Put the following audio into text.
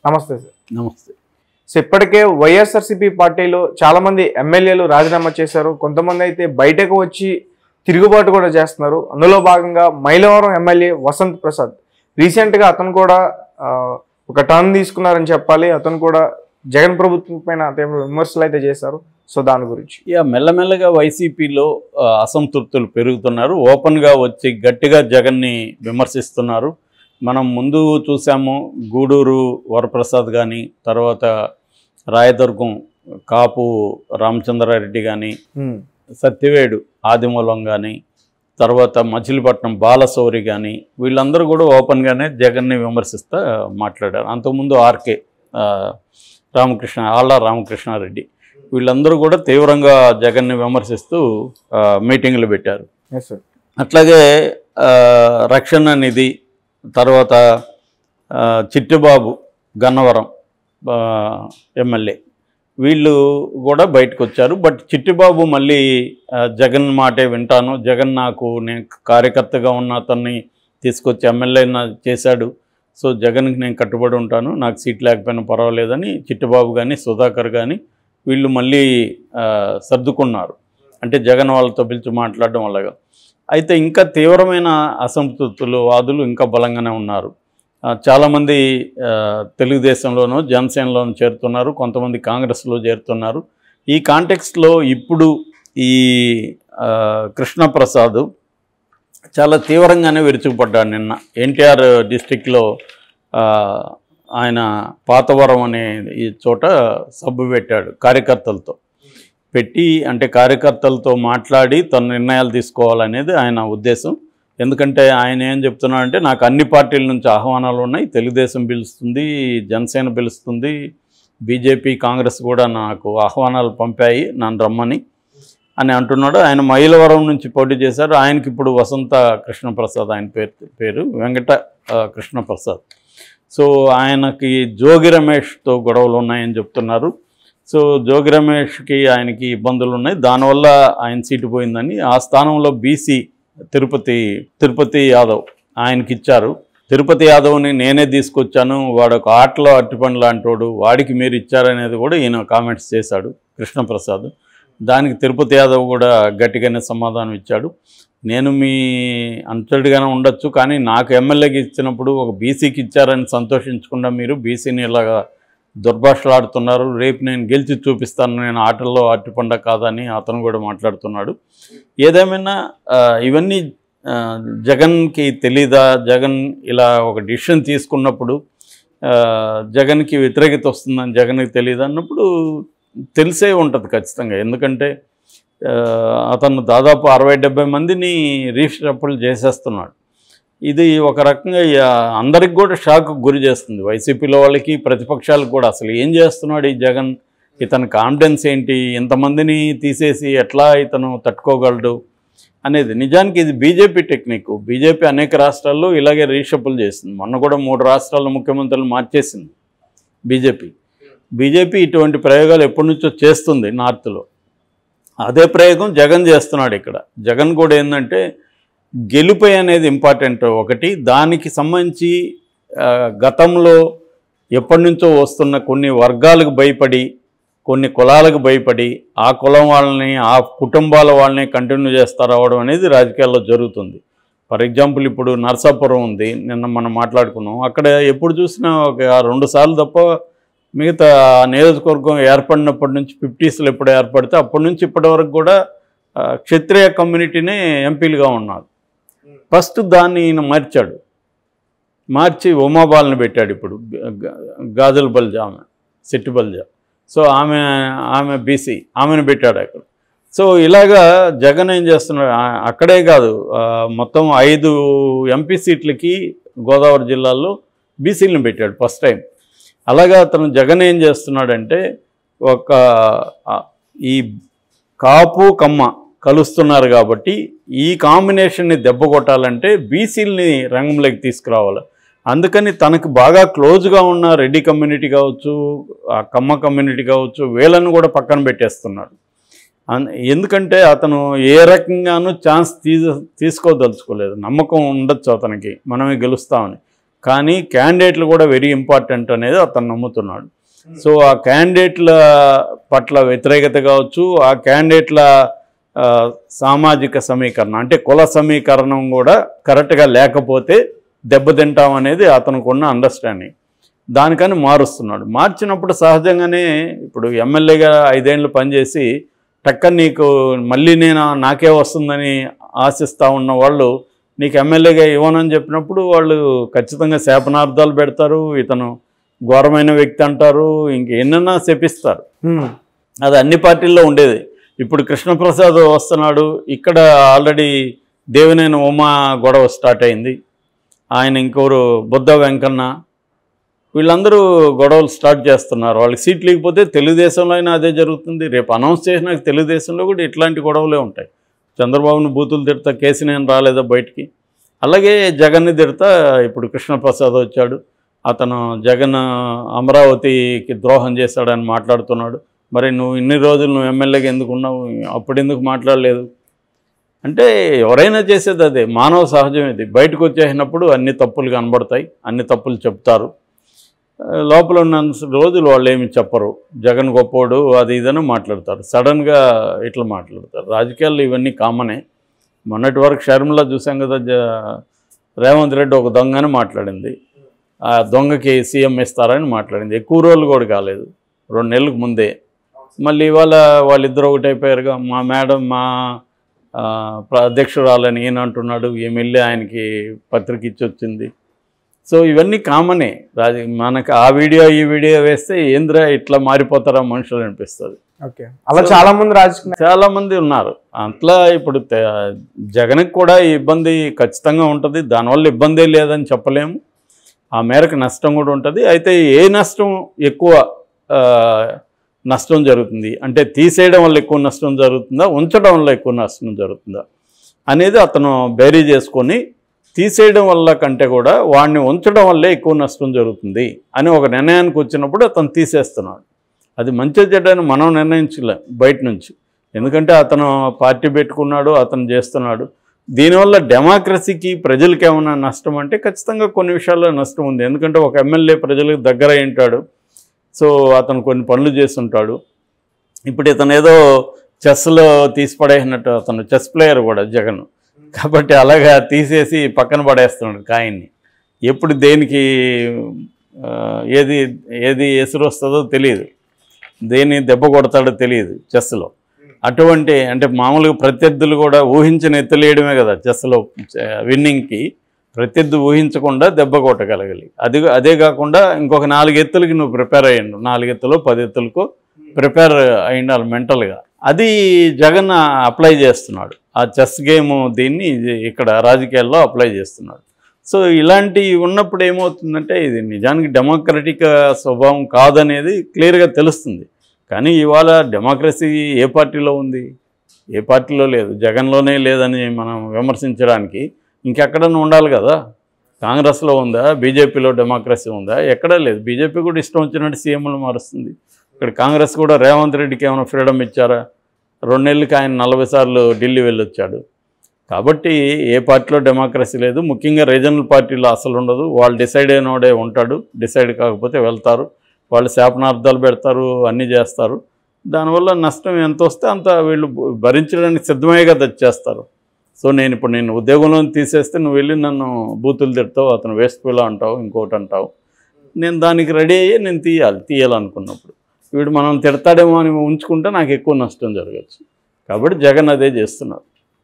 నమస్తే సార్. నమస్తే. సో ఇప్పటికే వైఎస్ఆర్సీపీ పార్టీలో చాలా మంది ఎమ్మెల్యేలు రాజీనామా చేశారు. కొంతమంది అయితే బయటకు వచ్చి తిరుగుబాటు కూడా చేస్తున్నారు. అందులో భాగంగా మైలవరం ఎమ్మెల్యే వసంత్ ప్రసాద్ రీసెంట్గా అతను కూడా ఒక టర్న్ తీసుకున్నారని చెప్పాలి. అతను కూడా జగన్ ప్రభుత్వం పైన విమర్శలు అయితే చేశారు. సో దాని గురించి మెల్లమెల్లగా వైసీపీలో అసంతృప్తులు పెరుగుతున్నారు. ఓపెన్గా వచ్చి గట్టిగా జగన్ని విమర్శిస్తున్నారు. మనం ముందు చూసాము, గూడూరు వరప్రసాద్ కానీ, తర్వాత రాయదుర్గం కాపు రామచంద్రారెడ్డి కానీ, సత్యవేడు ఆదిమూలం కానీ, తర్వాత మచిలీపట్నం బాలశౌరి కానీ, వీళ్ళందరూ కూడా ఓపెన్గానే జగన్ని విమర్శిస్తూ మాట్లాడారు. అంతకుముందు ఆర్కే ఆళ్ళ రామకృష్ణారెడ్డి వీళ్ళందరూ కూడా తీవ్రంగా జగన్ని విమర్శిస్తూ మీటింగులు పెట్టారు. అట్లాగే రక్షణ నిధి, తర్వాత చిట్టిబాబు గన్నవరం ఎమ్మెల్యే వీళ్ళు కూడా బయటకు వచ్చారు. బట్ చిట్టిబాబు మళ్ళీ జగన్ మాటే వింటాను, జగన్ నేను కార్యకర్తగా ఉన్న అతన్ని తీసుకొచ్చి ఎమ్మెల్యే చేశాడు, సో జగన్కి నేను కట్టుబడి ఉంటాను, నాకు సీట్ లేకపోయినా పర్వాలేదని చిట్టిబాబు కానీ సుధాకర్ కానీ వీళ్ళు మళ్ళీ సర్దుకున్నారు. అంటే జగన్ వాళ్ళతో పిలిచి మాట్లాడడం వల్లగా. అయితే ఇంకా తీవ్రమైన అసంతృప్తులు వాదులు ఇంకా బలంగానే ఉన్నారు. చాలామంది తెలుగుదేశంలోనూ జనసేనలోనూ చేరుతున్నారు, కొంతమంది కాంగ్రెస్లో చేరుతున్నారు. ఈ కాంటెక్స్ట్లో ఇప్పుడు ఈ కృష్ణప్రసాద్ చాలా తీవ్రంగానే విరుచుకుపడ్డాడు. నిన్న ఎన్టీఆర్ డిస్టిక్లో ఆయన పాతవరం అనే ఈ చోట సభ పెట్టాడు. కార్యకర్తలతో పెట్టి, అంటే కార్యకర్తలతో మాట్లాడి తన నిర్ణయాలు తీసుకోవాలనేది ఆయన ఉద్దేశం. ఎందుకంటే ఆయన ఏం చెప్తున్నాడంటే, నాకు అన్ని పార్టీల నుంచి ఆహ్వానాలు ఉన్నాయి, తెలుగుదేశం పిలుస్తుంది, జనసేన పిలుస్తుంది, బీజేపీ కాంగ్రెస్ కూడా నాకు ఆహ్వానాలు పంపాయి నన్ను రమ్మని అని అంటున్నాడు. ఆయన మైలవరం నుంచి పోటీ చేశారు. ఆయనకి ఇప్పుడు వసంత కృష్ణప్రసాద్ ఆయన పేరు వెంకట కృష్ణప్రసాద్. సో ఆయనకి జోగి రమేష్తో గొడవలు ఉన్నాయని చెప్తున్నారు. సో జోగి రమేష్కి ఆయనకి ఇబ్బందులు ఉన్నాయి, దానివల్ల ఆయన సీటు పోయిందని. ఆ స్థానంలో బీసీ తిరుపతి యాదవ్ ఆయనకి ఇచ్చారు. తిరుపతి యాదవ్ని నేనే తీసుకొచ్చాను, వాడు ఒక ఆటలో అట్టిపండు లాంటోడు, వాడికి మీరు ఇచ్చారనేది కూడా ఈయన కామెంట్స్ చేశాడు కృష్ణప్రసాద్. దానికి తిరుపతి యాదవ్ కూడా గట్టిగానే సమాధానం ఇచ్చాడు. నేను మీ అంతటిగానే ఉండొచ్చు, కానీ నాకు ఎమ్మెల్యేకి ఇచ్చినప్పుడు ఒక బీసీకి ఇచ్చారని సంతోషించకుండా మీరు బీసీని ఇలాగా దుర్భాషలాడుతున్నారు, రేపు నేను గెలిచి చూపిస్తాను, నేను ఆటల్లో అట్టిపండ కాదని అతను కూడా మాట్లాడుతున్నాడు. ఏదేమైనా ఇవన్నీ జగన్కి తెలీదా? జగన్ ఇలా ఒక డిసిషన్ తీసుకున్నప్పుడు జగన్కి వ్యతిరేకత వస్తుందని జగన్కి తెలియదు అన్నప్పుడు తెలిసే ఉంటుంది ఖచ్చితంగా. ఎందుకంటే అతను దాదాపు 60-70 మందిని రీషఫుల్ చేసేస్తున్నాడు. ఇది ఒక రకంగా అందరికి కూడా షాక్ గురి చేస్తుంది, వైసీపీలో వాళ్ళకి, ప్రతిపక్షాలకు కూడా. అసలు ఏం చేస్తున్నాడు ఈ జగన్, ఇతని కాన్ఫిడెన్స్ ఏంటి, ఇంతమందిని తీసేసి ఎట్లా ఇతను తట్టుకోగలడు అనేది. నిజానికి ఇది బీజేపీ టెక్నిక్. బీజేపీ అనేక రాష్ట్రాల్లో ఇలాగే రీషఫుల్ చేసింది. మొన్న కూడా 3 రాష్ట్రాల ముఖ్యమంత్రులు మార్చేసింది బీజేపీ. ఇటువంటి ప్రయోగాలు ఎప్పటి నుంచో చేస్తుంది నార్త్లో. అదే ప్రయోగం జగన్ చేస్తున్నాడు ఇక్కడ. జగన్ కూడా ఏంటంటే గెలుపు అనేది ఇంపార్టెంట్ ఒకటి, దానికి సంబంధించి గతంలో ఎప్పటి నుంచో వస్తున్న కొన్ని వర్గాలకు భయపడి, కొన్ని కులాలకు భయపడి, ఆ కులం వాళ్ళని, ఆ కుటుంబాల వాళ్ళని కంటిన్యూ చేస్తూ రావడం అనేది రాజకీయాల్లో జరుగుతుంది. ఫర్ ఎగ్జాంపుల్ ఇప్పుడు నర్సాపురం ఉంది, నిన్న మనం మాట్లాడుకున్నాం. అక్కడ ఎప్పుడు చూసినా ఒక 2 సార్లు తప్ప మిగతా నియోజకవర్గం ఏర్పడినప్పటి నుంచి 50s ఎప్పుడు ఏర్పడితే అప్పటి నుంచి ఇప్పటి వరకు కూడా క్షత్రియ కమ్యూనిటీనే ఎంపీలుగా ఉన్నారు. ఫస్ట్ దాన్ని ఈయన మార్చి ఉమాబాలను పెట్టాడు. ఇప్పుడు గాజుల బల్జా ఆమె, సిట్టి బల్జా, సో ఆమె బీసీ, ఆమెను పెట్టాడు అక్కడ. సో ఇలాగా జగన్ ఏం చేస్తున్నాడు, అక్కడే కాదు మొత్తం 5 ఎంపీ సీట్లకి గోదావరి జిల్లాల్లో బీసీలను పెట్టాడు ఫస్ట్ టైం. అలాగా అతను జగన్ ఏం చేస్తున్నాడంటే, ఒక ఈ కాపు కమ్మ కలుస్తున్నారు కాబట్టి ఈ కాంబినేషన్ని దెబ్బ కొట్టాలంటే బీసీలని రంగంలోకి తీసుకురావాలి. అందుకని తనకు బాగా క్లోజ్గా ఉన్న రెడ్డి కమ్యూనిటీ కావచ్చు, ఆ కమ్మ కమ్యూనిటీ కావచ్చు, వీళ్ళని కూడా పక్కన పెట్టేస్తున్నాడు. ఎందుకంటే అతను ఏ రకంగానూ ఛాన్స్ తీసుకోదలుచుకోలేదు. నమ్మకం ఉండొచ్చు అతనికి, మనమే గెలుస్తామని. కానీ క్యాండిడేట్లు కూడా వెరీ ఇంపార్టెంట్ అనేది అతను నమ్ముతున్నాడు. సో ఆ క్యాండిడేట్ల పట్ల వ్యతిరేకత కావచ్చు, ఆ క్యాండిడేట్ల సామాజిక సమీకరణ అంటే కుల సమీకరణం కూడా కరెక్ట్గా లేకపోతే దెబ్బతింటాం అనేది అతనికి ఉన్న అండర్స్టాండింగ్. దానికని మారుస్తున్నాడు. మార్చినప్పుడు సహజంగానే ఇప్పుడు ఎమ్మెల్యేగా 5 ఏళ్ళు పనిచేసి టక్కని నీకు మళ్ళీ నాకే వస్తుందని ఆశిస్తూ ఉన్న వాళ్ళు నీకు ఎమ్మెల్యేగా ఇవ్వనని చెప్పినప్పుడు వాళ్ళు ఖచ్చితంగా శాపనార్థాలు పెడతారు, ఇతను ఘోరమైన వ్యక్తి అంటారు, ఇంకెన్నైనా శపిస్తారు. అది అన్ని పార్టీల్లో ఉండేది. ఇప్పుడు కృష్ణప్రసాద్ వస్తున్నాడు, ఇక్కడ ఆల్రెడీ దేవినేని ఉమా గొడవ స్టార్ట్ అయింది, ఆయన ఇంకోరు బుద్ధ వెంకన్న, వీళ్ళందరూ గొడవలు స్టార్ట్ చేస్తున్నారు. వాళ్ళకి సీట్లు లేకపోతే తెలుగుదేశంలో అయినా అదే జరుగుతుంది. రేపు అనౌన్స్ చేసినాక తెలుగుదేశంలో కూడా ఇట్లాంటి గొడవలే ఉంటాయి. చంద్రబాబును బూతులు తిడతా కేసీనేని రాలేదా బయటికి, అలాగే జగన్ని తిడతా ఇప్పుడు కృష్ణప్రసాద్ వచ్చాడు, అతను జగన్ అమరావతికి ద్రోహం చేశాడని మాట్లాడుతున్నాడు. మరి నువ్వు ఇన్ని రోజులు నువ్వు ఎమ్మెల్యేగా ఎందుకు ఉన్నావు, అప్పుడు ఎందుకు మాట్లాడలేదు అంటే ఎవరైనా చేసేది అదే, మానవ సహజం ఇది. బయటకు వచ్చేసినప్పుడు అన్ని తప్పులు కనబడతాయి, అన్ని తప్పులు చెప్తారు. లోపల ఉన్న రోజులు వాళ్ళు ఏమి చెప్పరు, జగన్ గొప్పోడు అది ఇదని మాట్లాడతారు, సడన్గా ఇట్లా మాట్లాడతారు. రాజకీయాల్లో ఇవన్నీ కామనే. మొన్నటి వరకు షర్మిలా చూసాం కదా, రేవంత్ రెడ్డి ఒక దొంగని మాట్లాడింది, ఆ దొంగకి సీఎం ఇస్తారని మాట్లాడింది. ఎక్కువ రోజులు కూడా కాలేదు, 2 నెలలకు ముందే. మళ్ళీ ఇవాళ వాళ్ళిద్దరు ఒకటైపోయారుగా. మా మేడం మా అధ్యక్షురాలని ఈయన అంటున్నాడు, ఎమ్మెల్యే ఆయనకి పత్రిక ఇచ్చి వచ్చింది. సో ఇవన్నీ కామనే. మనకు ఆ వీడియో ఈ వీడియో వేస్తే ఏంద్రా ఇట్లా మారిపోతారా మనుషులు అనిపిస్తుంది. ఓకే, అలా చాలా మంది ఉన్నారు అట్లా. ఇప్పుడు జగన్కి కూడా ఈ ఇబ్బంది ఖచ్చితంగా ఉంటుంది, దానివల్ల ఇబ్బందే లేదని చెప్పలేము, ఆ మేరకు నష్టం కూడా ఉంటుంది. అయితే ఏ నష్టం ఎక్కువ నష్టం జరుగుతుంది అంటే తీసేయడం వల్ల ఎక్కువ నష్టం జరుగుతుందా, ఉంచడం వల్ల ఎక్కువ నష్టం జరుగుతుందా అనేది అతను బేరీ చేసుకొని తీసేయడం వల్ల కంటే కూడా వాడిని ఉంచడం వల్లే ఎక్కువ నష్టం జరుగుతుంది అని ఒక నిర్ణయానికి వచ్చినప్పుడు అతను తీసేస్తున్నాడు. అది మంచి చెడ్డని మనం నిర్ణయించలేం బయట నుంచి, ఎందుకంటే అతను పార్టీ పెట్టుకున్నాడు, అతను చేస్తున్నాడు. దీనివల్ల డెమోక్రసీకి ప్రజలకి ఏమైనా నష్టం అంటే ఖచ్చితంగా కొన్ని విషయాల్లో నష్టం ఉంది. ఎందుకంటే ఒక ఎమ్మెల్యే ప్రజలకు దగ్గర అయి ఉంటాడు, సో అతను కొన్ని పనులు చేస్తుంటాడు. ఇప్పుడు ఇతను ఏదో చెస్లో తీసిపడేసినట్టు, అతను చెస్ ప్లేయర్ కూడా జగన్, కాబట్టి అలాగా తీసేసి పక్కన పడేస్తున్నాడు కాయిన్ని. ఎప్పుడు దేనికి ఏది ఎసురు వస్తుందో తెలియదు, దేన్ని దెబ్బ కొడతాడో తెలియదు చెస్లో. అటువంటి అంటే మామూలుగా ప్రత్యర్థులు కూడా ఊహించిన ఎత్తులేయడమే కదా చెస్లో విన్నింగ్కి, ప్రత్యర్థి ఊహించకుండా దెబ్బ కొట్టగలగాలి. అదే కాకుండా ఇంకొక 4 ఎత్తులకి నువ్వు ప్రిపేర్ అయ్యిండు, 4 ఎత్తులు 10 ఎత్తులకు ప్రిపేర్ అయ్యిండాలి మెంటల్గా. అది జగన్ అప్లై చేస్తున్నాడు, ఆ చెస్ గేమ్ దీన్ని ఇక్కడ రాజకీయాల్లో అప్లై చేస్తున్నాడు. సో ఇలాంటివి ఉన్నప్పుడు ఏమవుతుందంటే ఇది నిజానికి డెమోక్రటిక్ స్వభావం కాదనేది క్లియర్గా తెలుస్తుంది. కానీ ఇవాళ డెమోక్రసీ ఏ పార్టీలో ఉంది, ఏ పార్టీలో లేదు, జగన్లోనే లేదని మనం విమర్శించడానికి ఇంకెక్కడన్నా ఉండాలి కదా. కాంగ్రెస్లో ఉందా, బీజేపీలో డెమోక్రసీ ఉందా, ఎక్కడా లేదు. బీజేపీ కూడా ఇష్టం వచ్చినట్టు సీఎంలు మారుస్తుంది. ఇక్కడ కాంగ్రెస్ కూడా రేవంత్ రెడ్డికి ఏమైనా ఫ్రీడమ్ ఇచ్చారా? 2 నెలలకి ఆయన 40 సార్లు ఢిల్లీ వెళ్ళొచ్చాడు. కాబట్టి ఏ పార్టీలో డెమోక్రసీ లేదు, ముఖ్యంగా రీజనల్ పార్టీలో అసలు ఉండదు. వాళ్ళు డిసైడ్ అయినోడే ఉంటాడు, డిసైడ్ కాకపోతే వెళ్తారు, వాళ్ళు శాపనార్థాలు పెడతారు, అన్నీ చేస్తారు. దానివల్ల నష్టం ఎంత వస్తే అంత వీళ్ళు భరించడానికి సిద్ధమే కదా చేస్తారు. సో నేను ఉద్యోగంలో తీసేస్తే నువ్వు వెళ్ళి నన్ను బూతులు తిడతావు, అతను వేస్ట్ పిల్ల అంటావు, ఇంకోటి అంటావు, నేను దానికి రెడీ అయ్యి నేను తీయాలనుకున్నప్పుడు వీడు మనం తిడతాడేమో అని ఉంచుకుంటే నాకు ఎక్కువ నష్టం జరగచ్చు. కాబట్టి జగన్ అదే చేస్తున్నారు.